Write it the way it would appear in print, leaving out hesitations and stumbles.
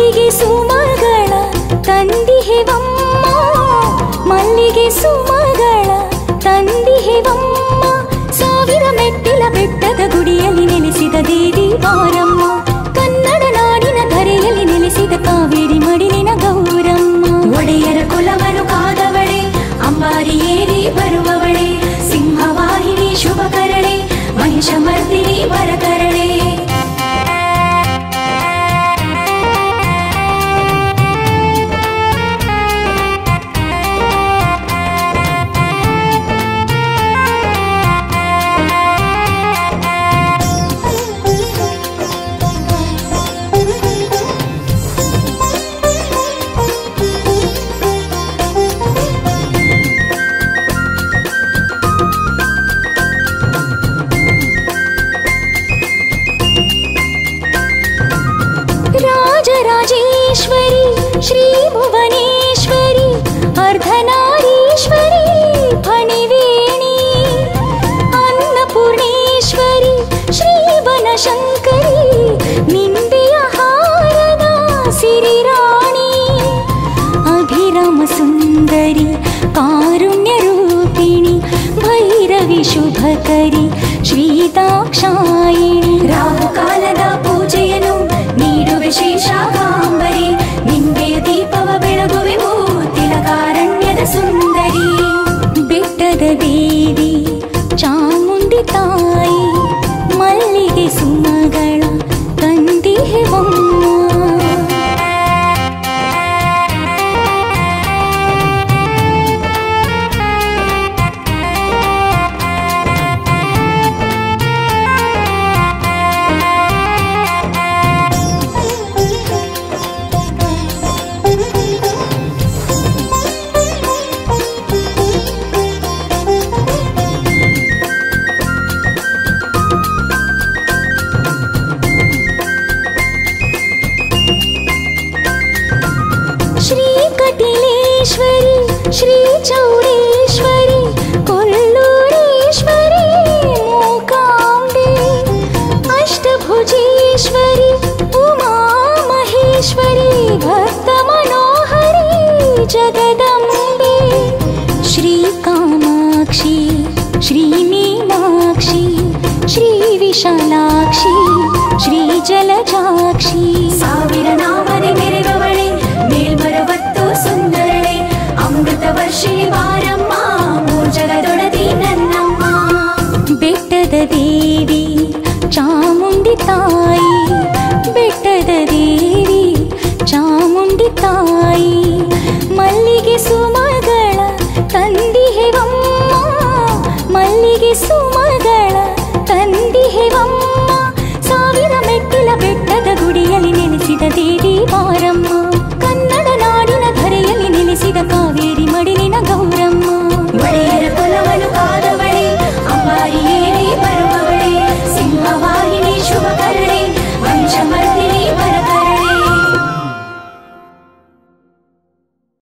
ಮಲ್ಲಿಗೆ ಸುಮಗಳ ತಂದಿಹೆವಮ್ಮ, ಮಲ್ಲಿಗೆ ಸುಮಗಳ ತಂದಿಹೆವಮ್ಮ. ಸಾವಿರ ಮೆಟ್ಟಿಲ ಬೆಟ್ಟದ ಗುಡಿಯಲ್ಲಿ ನೆಲೆಸಿದ ದೇವಿ ಬಾರಮ್ಮ, ಕನ್ನಡ ನಾಡಿನ ಧರೆಯಲ್ಲಿ ನೆಲೆಸಿದ ಕಾವೇರಿ ಮಡಿಲಿನ ಗೌರಮ್ಮ. ಒಡೆಯರ ಕುಲವನ್ನು ಕಾದವಳೆ, ಅಂಬಾರಿ ಏರಿ ಬರುವವಳೆ, ಸಿಂಹವಾಹಿನಿ ಶುಭಕರಣೆ, ಮಹಿಷಮರ್ದಿನಿ ವರಕರಣೆ. राजराजेश्वरी श्री भुवनेश्वरी अर्धनारीश्वरी फणिवेणी, अन्नपूर्णेश्वरी श्री बनशंकरी निंबೆಯ ಹಾರದ ಸಿರಿರಾಣಿ. ಅಭಿರಾಮ ಸುಂದರಿ ಕಾರುಣ್ಯ ರೂಪಿಣಿ, ಭೈರವಿ ಶುಭಕರಿ ಶ್ರೀದಾಕ್ಷಾಯಿಣಿ. ರಾಹುಕಾಲದ ಪೂಜೆಯನ್ನು ನೀಡುವೆ ಶೇಷಾಗಾಂಬರಿ, ನಿಂಬೆಯ ದೀಪವ ಬೆಳಗುವೆವು ತಿಲಕಾರಣ್ಯದ ಸುಂದರಿ. ಬೆಟ್ಟದ ದೇವಿ ಚಾಮುಂಡಿ ತಾಯಿ, ಮಲ್ಲಿಗೆ ಸುಮಗಳ ತಂದಿಹೆವಮ್ಮ. ಶ್ರೀಕಟಿಲೇಶ್ವರಿ ಶ್ರೀ ಚೌಡೇಶ್ವರಿ ಕೊಲ್ಲೂರೇಶ್ವರಿ ಮೂಕಾಂಬೆ, ಅಷ್ಟಭುಜೇಶ್ವರಿ ಉಮಾ ಮಹೇಶ್ವರಿ ಭಕ್ತ ಮನೋಹರಿ ಜಗದಂಬೆ. ಶ್ರೀ ಕಾಮಾಕ್ಷಿ ಶ್ರೀ ಮೀನಾಕ್ಷಿ ಶ್ರೀ ವಿಶಾಲಾಕ್ಷಿ ಶ್ರೀ ಜಲಜಾಕ್ಷಿ.